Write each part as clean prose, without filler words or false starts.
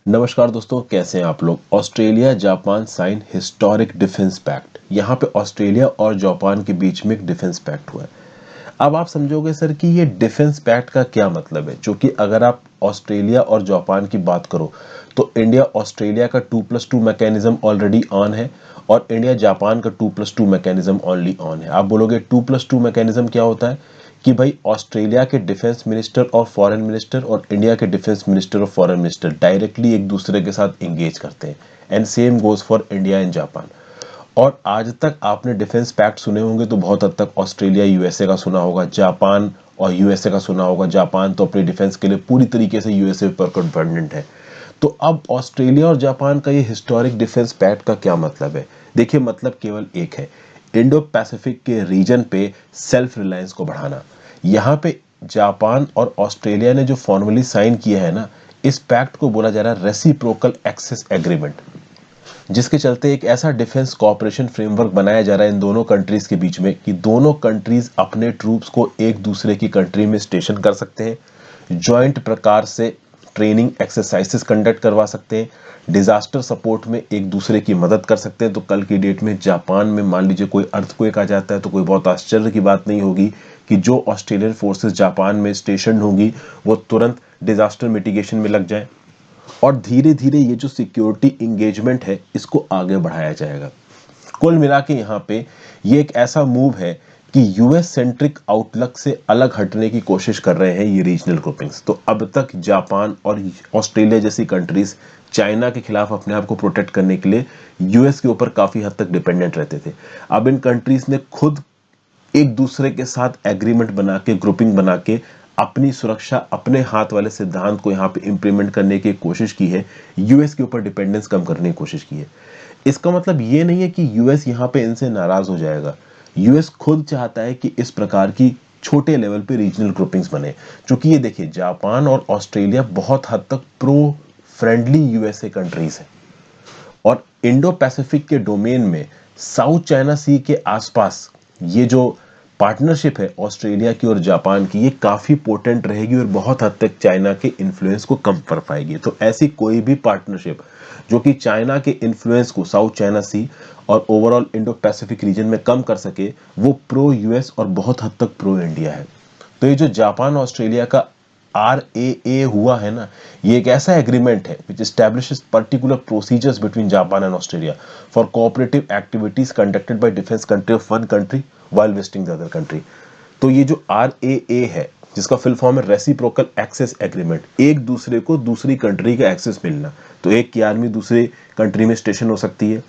नमस्कार दोस्तों, कैसे हैं आप लोग। Australia Japan sign historic defence pact. यहाँ पे ऑस्ट्रेलिया और जापान के बीच में एक डिफेंस पैक्ट हुआ है। अब आप समझोगे सर कि ये डिफेंस पैक्ट का क्या मतलब है, क्योंकि अगर आप ऑस्ट्रेलिया और जापान की बात करो तो इंडिया ऑस्ट्रेलिया का 2+2 मैकेनिज्म ऑलरेडी ऑन है और इंडिया जापान का 2+2 मैकेनिज्म ऑनली ऑन है। आप बोलोगे 2+2 मैकेनिज्म क्या होता है कि भाई ऑस्ट्रेलिया के डिफेंस मिनिस्टर और फॉरेन मिनिस्टर और इंडिया के डिफेंस मिनिस्टर और फॉरेन मिनिस्टर डायरेक्टली एक दूसरे के साथ इंगेज करते हैं। And same goes for India and Japan. और आज तक आपने डिफेंस पैक्ट सुने होंगे तो बहुत हद तक ऑस्ट्रेलिया यूएसए का सुना होगा, जापान और यूएसए का सुना होगा। जापान तो अपनी डिफेंस के लिए पूरी तरीके से यूएसए पर डिपेंडेंट है। तो अब ऑस्ट्रेलिया और जापान का ये हिस्टोरिक डिफेंस पैक्ट का क्या मतलब है। देखिए, मतलब केवल एक है, इंडो पैसिफिक के रीजन पे सेल्फ रिलायंस को बढ़ाना। यहाँ पे जापान और ऑस्ट्रेलिया ने जो फॉर्मली साइन किया है ना, इस पैक्ट को बोला जा रहा है रेसिप्रोकल एक्सेस एग्रीमेंट, जिसके चलते एक ऐसा डिफेंस कोऑपरेशन फ्रेमवर्क बनाया जा रहा है इन दोनों कंट्रीज के बीच में कि दोनों कंट्रीज अपने ट्रूप्स को एक दूसरे की कंट्री में स्टेशन कर सकते हैं, जॉइंट प्रकार से ट्रेनिंग एक्सरसाइजेस कंडक्ट करवा सकते हैं, डिजास्टर सपोर्ट में एक दूसरे की मदद कर सकते हैं। तो कल की डेट में जापान में मान लीजिए कोई अर्थक्वेक आ जाता है तो कोई बहुत आश्चर्य की बात नहीं होगी कि जो ऑस्ट्रेलियन फोर्सेस जापान में स्टेशन होंगी वो तुरंत डिजास्टर मिटिगेशन में लग जाए। और धीरे धीरे ये जो सिक्योरिटी इंगेजमेंट है इसको आगे बढ़ाया जाएगा। कुल मिला के यहाँ पे ये एक ऐसा मूव है कि यूएस सेंट्रिक आउटलुक से अलग हटने की कोशिश कर रहे हैं ये रीजनल ग्रुपिंग्स। तो अब तक जापान और ऑस्ट्रेलिया जैसी कंट्रीज चाइना के खिलाफ अपने आप को प्रोटेक्ट करने के लिए यूएस के ऊपर काफी हद तक डिपेंडेंट रहते थे। अब इन कंट्रीज ने खुद एक दूसरे के साथ एग्रीमेंट बना के, ग्रुपिंग बना के अपनी सुरक्षा अपने हाथ वाले सिद्धांत को यहाँ पे इंप्लीमेंट करने की कोशिश की है, यूएस के ऊपर डिपेंडेंस कम करने की कोशिश की है। इसका मतलब ये नहीं है कि यूएस यहाँ पे इनसे नाराज हो जाएगा। यूएस खुद चाहता है कि इस प्रकार की छोटे लेवल पे रीजनल ग्रुपिंग्स बने, क्योंकि ये देखिए जापान और ऑस्ट्रेलिया बहुत हद तक प्रो फ्रेंडली यूएसए कंट्रीज है और इंडो पैसिफिक के डोमेन में साउथ चाइना सी के आसपास ये जो पार्टनरशिप है ऑस्ट्रेलिया की और जापान की, ये काफी पोटेंट रहेगी और बहुत हद तक चाइना के इन्फ्लुएंस को कम कर पाएगी। तो ऐसी कोई भी पार्टनरशिप जो कि चाइना के इन्फ्लुएंस को साउथ चाइना सी और ओवरऑल इंडो पैसिफिक रीजन में कम कर सके, वो प्रो यूएस और बहुत हद तक प्रो इंडिया है। तो ये जो जापान ऑस्ट्रेलिया का RAA हुआ है ना, ये एक ऐसा एग्रीमेंट है which establishes particular procedures between Japan and Australia for cooperative activities conducted by defence country of one country while visiting the other country. तो ये जो RAA है, जिसका फुल फॉर्म है रेसिप्रोकल एक्सेस एग्रीमेंट, एक दूसरे को दूसरी कंट्री का एक्सेस मिलना। तो एक की आर्मी दूसरे कंट्री में स्टेशन हो सकती है,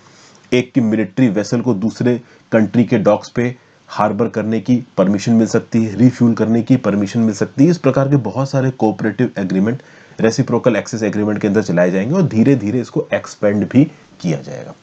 एक की मिलिट्री वेसल को दूसरे कंट्री के डॉक्स पे हार्बर करने की परमिशन मिल सकती है, रिफ्यूल करने की परमिशन मिल सकती है। इस प्रकार के बहुत सारे cooperative agreement reciprocal access agreement के अंदर चलाए जाएंगे और धीरे धीरे इसको एक्सपेंड भी किया जाएगा।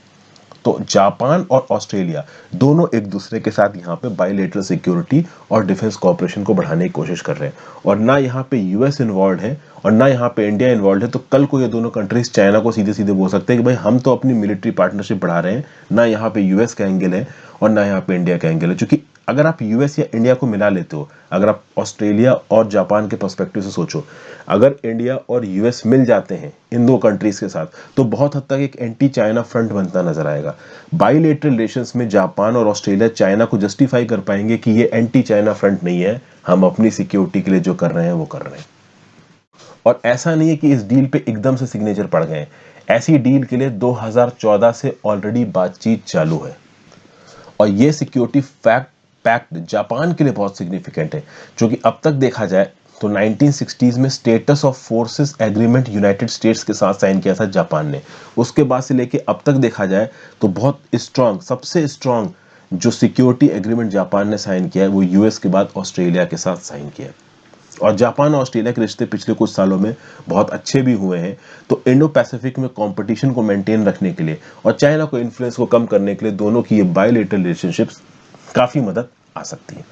तो जापान और ऑस्ट्रेलिया दोनों एक दूसरे के साथ यहाँ पे बायलैटरल सिक्योरिटी और डिफेंस कोऑपरेशन को बढ़ाने की कोशिश कर रहे हैं और ना यहाँ पे यूएस इन्वॉल्व है और ना यहाँ पे इंडिया इन्वॉल्व है। तो कल को ये दोनों कंट्रीज चाइना को सीधे सीधे बोल सकते हैं कि भाई हम तो अपनी मिलिट्री पार्टनरशिप बढ़ा रहे हैं, ना यहाँ पे यूएस का एंगल है और ना यहाँ पे इंडिया का एंगल है। क्योंकि अगर आप यूएस या इंडिया को मिला लेते हो, अगर आप ऑस्ट्रेलिया और जापान के पर्सपेक्टिव से सोचो, अगर इंडिया और यूएस मिल जाते हैं इन दो कंट्रीज के साथ तो बहुत हद तक एक एंटी चाइना फ्रंट बनता नजर आएगा। बायलैटरल रिलेशंस में जापान और ऑस्ट्रेलिया चाइना को जस्टिफाई कर पाएंगे कि ये एंटी चाइना फ्रंट नहीं है, हम अपनी सिक्योरिटी के लिए जो कर रहे हैं वो कर रहे हैं। और ऐसा नहीं है कि इस डील पे एकदम से सिग्नेचर पड़ गए, ऐसी डील के लिए 2014 से ऑलरेडी बातचीत चालू है। और ये सिक्योरिटी पैक्ट जापान के लिए बहुत सिग्निफिकेंट है, क्योंकि अब तक देखा जाए तो 1960s में status of forces agreement United states के साथ साइन किया था जापान ने। उसके बाद से लेके अब तक देखा जाए तो बहुत स्ट्रांग, सबसे स्ट्रांग जो सिक्योरिटी एग्रीमेंट जापान ने साइन किया है वो यूएस के बाद ऑस्ट्रेलिया के साथ साइन किया है। और जापान और ऑस्ट्रेलिया के रिश्ते पिछले कुछ सालों में बहुत अच्छे भी हुए हैं। तो इंडो पैसिफिक में कंपटीशन को मेंटेन रखने के लिए और चाइना को इन्फ्लुएंस को कम करने के लिए दोनों की ये बायलैटरल रिलेशनशिप्स काफी मदद आ सकती है।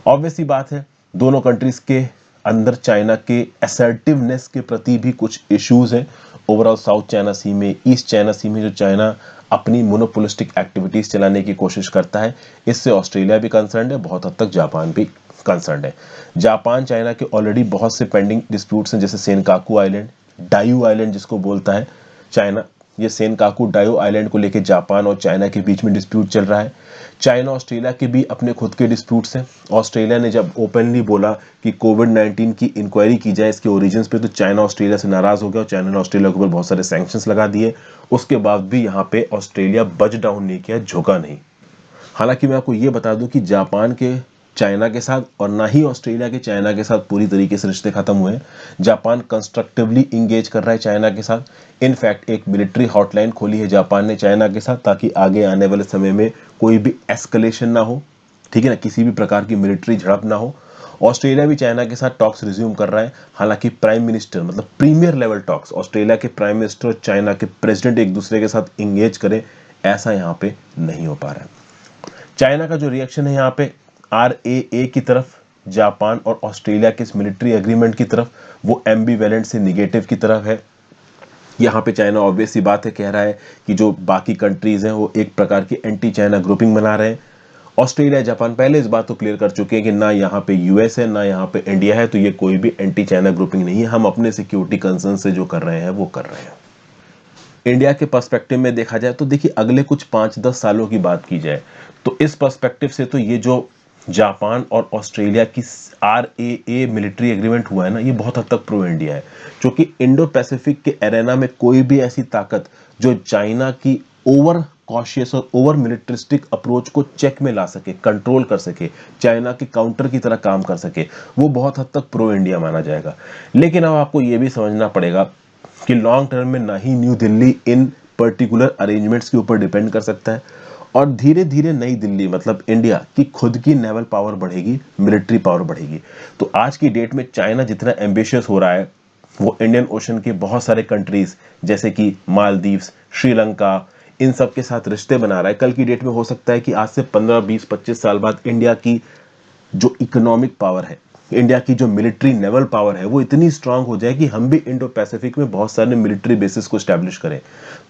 ऑब्वियसली बात है, दोनों कंट्रीज के अंदर चाइना के असर्टिवनेस के प्रति भी कुछ इश्यूज हैं। ओवरऑल साउथ चाइना सी में, ईस्ट चाइना सी में जो चाइना अपनी मोनोपोलिस्टिक एक्टिविटीज चलाने की कोशिश करता है, इससे ऑस्ट्रेलिया भी कंसर्न है, बहुत हद तक जापान भी कंसर्न है। जापान चाइना के ऑलरेडी बहुत से पेंडिंग डिस्प्यूट्स हैं, जैसे सेनकाकू आइलैंड, डायू आइलैंड जिसको बोलता है चाइना, ये सेनकाकू डायू आइलैंड को लेकर जापान और चाइना के बीच में डिस्प्यूट चल रहा है। चाइना ऑस्ट्रेलिया के भी अपने खुद के डिस्प्यूट्स हैं। ऑस्ट्रेलिया ने जब ओपनली बोला कि कोविड-19 की इंक्वायरी की जाए इसके ओरिजिन्स पे, तो चाइना ऑस्ट्रेलिया से नाराज हो गया और चाइना ने ऑस्ट्रेलिया के ऊपर बहुत सारे सैंक्शंस लगा दिए। उसके बाद भी यहाँ पे ऑस्ट्रेलिया बच डाउन नहीं किया, झुका नहीं। हालांकि मैं आपको ये बता दूं कि जापान के चाइना के साथ और ना ही ऑस्ट्रेलिया के चाइना के साथ पूरी तरीके से रिश्ते खत्म हुए हैं। जापान कंस्ट्रक्टिवली इंगेज कर रहा है चाइना के साथ। इनफैक्ट एक मिलिट्री हॉटलाइन खोली है जापान ने चाइना के साथ, ताकि आगे आने वाले समय में कोई भी एस्केलेशन ना हो, ठीक है ना, किसी भी प्रकार की मिलिट्री झड़प ना हो। ऑस्ट्रेलिया भी चाइना के साथ टॉक्स रिज्यूम कर रहा है। हालांकि प्राइम मिनिस्टर मतलब प्रीमियर लेवल टॉक्स, ऑस्ट्रेलिया के प्राइम मिनिस्टर और चाइना के प्रेसिडेंट एक दूसरे के साथ इंगेज करें, ऐसा यहाँ पे नहीं हो पा रहा है। चाइना का जो रिएक्शन है यहाँ पे RAA की तरफ, जापान और ऑस्ट्रेलिया के इस मिलिट्री एग्रीमेंट की तरफ, वो एम्बिवेलेंट से निगेटिव की तरफ है। यहाँ पे चाइना ऑब्वियस सी बात है कह रहा है कि जो बाकी कंट्रीज हैं वो एक प्रकार की एंटी चाइना ग्रुपिंग बना रहे हैं। ऑस्ट्रेलिया जापान पहले इस बात को क्लियर कर चुके हैं कि ना यहाँ पे US है ना यहाँ पे इंडिया है, तो ये कोई भी एंटी चाइना ग्रुपिंग नहीं है, हम अपने सिक्योरिटी कंसर्न से जो कर रहे हैं वो कर रहे हैं। इंडिया के पर्सपेक्टिव में देखा जाए तो देखिए, अगले कुछ 5-10 सालों की बात की जाए तो इस पर्सपेक्टिव से तो ये जो जापान और ऑस्ट्रेलिया की RAA मिलिट्री एग्रीमेंट हुआ है ना, ये बहुत हद तक प्रो इंडिया है, क्योंकि इंडो पैसिफिक के एरेना में कोई भी ऐसी ताकत जो चाइना की ओवर कॉशियस और ओवर मिलिट्रिस्टिक अप्रोच को चेक में ला सके, कंट्रोल कर सके, चाइना के काउंटर की तरह काम कर सके, वो बहुत हद तक प्रो इंडिया माना जाएगा। लेकिन अब आपको ये भी समझना पड़ेगा कि लॉन्ग टर्म में ना ही न्यू दिल्ली इन पर्टिकुलर अरेंजमेंट्स के ऊपर डिपेंड कर सकता है, और धीरे धीरे नई दिल्ली मतलब इंडिया की खुद की नेवल पावर बढ़ेगी, मिलिट्री पावर बढ़ेगी। तो आज की डेट में चाइना जितना एम्बिशियस हो रहा है, वो इंडियन ओशन के बहुत सारे कंट्रीज जैसे कि मालदीव्स, श्रीलंका, इन सब के साथ रिश्ते बना रहा है। कल की डेट में हो सकता है कि आज से 15, 20, 25 साल बाद इंडिया की जो इकोनॉमिक पावर है, इंडिया की जो मिलिट्री नेवल पावर है, वो इतनी स्ट्रांग हो जाए कि हम भी इंडो पैसिफिक में बहुत सारे मिलिट्री बेसिस को स्टैब्लिश करें।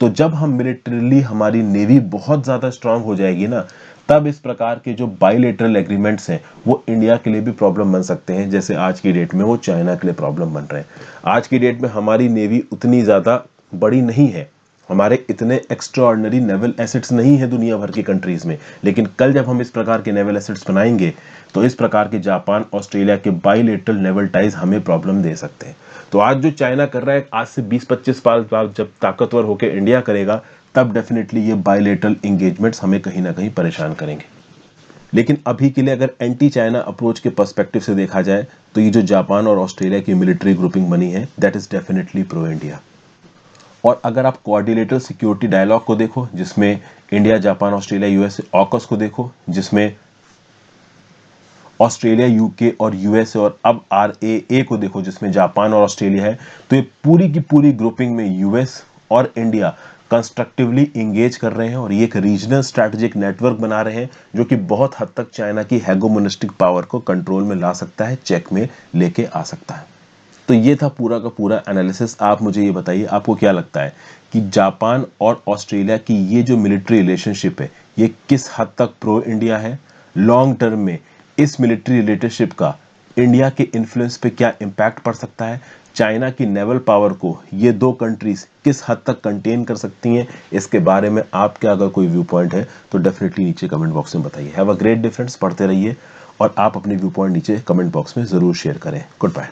तो जब हम मिलिट्रीली हमारी नेवी बहुत ज्यादा स्ट्रांग हो जाएगी ना, तब इस प्रकार के जो बाइलेटरल एग्रीमेंट्स हैं वो इंडिया के लिए भी प्रॉब्लम बन सकते हैं, जैसे आज की डेट में वो चाइना के लिए प्रॉब्लम बन रहे हैं। आज की डेट में हमारी नेवी उतनी ज्यादा बड़ी नहीं है, हमारे इतने एक्स्ट्राऑर्डिनरी नेवल एसेट्स नहीं है दुनिया भर की कंट्रीज में, लेकिन कल जब हम इस प्रकार के नेवल एसेट्स बनाएंगे तो इस प्रकार के जापान ऑस्ट्रेलिया के बाइलेटरल नेवल टाइज हमें प्रॉब्लम दे सकते हैं। तो आज जो चाइना कर रहा है, आज से 20-25 साल बाद जब ताकतवर होकर इंडिया करेगा, तब डेफिनेटली ये बाइलेटरल एंगेजमेंट्स हमें कहीं ना कहीं परेशान करेंगे। लेकिन अभी के लिए अगर एंटी चाइना अप्रोच के पर्सपेक्टिव से देखा जाए तो ये जो जापान और ऑस्ट्रेलिया की मिलिट्री ग्रुपिंग बनी है, that is definitely pro India. और अगर आप कोऑर्डिनेटर सिक्योरिटी डायलॉग को देखो, जिसमें India, Japan, Australia, USA, AUKUS को देखो, जिसमें ऑस्ट्रेलिया, यूके और यूएसए, और अब RAA को देखो जिसमें जापान और ऑस्ट्रेलिया है, तो ये पूरी की पूरी ग्रुपिंग में यूएस और इंडिया कंस्ट्रक्टिवली इंगेज कर रहे हैं और ये एक रीजनल स्ट्रैटेजिक नेटवर्क बना रहे हैं, जो कि बहुत हद तक चाइना की हेगोमोनिस्टिक पावर को कंट्रोल में ला सकता है, चेक में लेके आ सकता है। तो ये था पूरा का पूरा एनालिसिस। आप मुझे ये बताइए, आपको क्या लगता है कि जापान और ऑस्ट्रेलिया की ये जो मिलिट्री रिलेशनशिप है, ये किस हद तक प्रो इंडिया है? लॉन्ग टर्म में इस मिलिट्री रिलेशनशिप का इंडिया के इन्फ्लुएंस पे क्या इंपैक्ट पड़ सकता है? चाइना की नेवल पावर को ये दो कंट्रीज किस हद तक कंटेन कर सकती हैं? इसके बारे में आपका अगर कोई व्यू पॉइंट है तो डेफिनेटली नीचे कमेंट बॉक्स में बताइए। हैव अ ग्रेट डिफरेंस, पढ़ते रहिए और आप अपने व्यू पॉइंट नीचे कमेंट बॉक्स में जरूर शेयर करें। Good bye.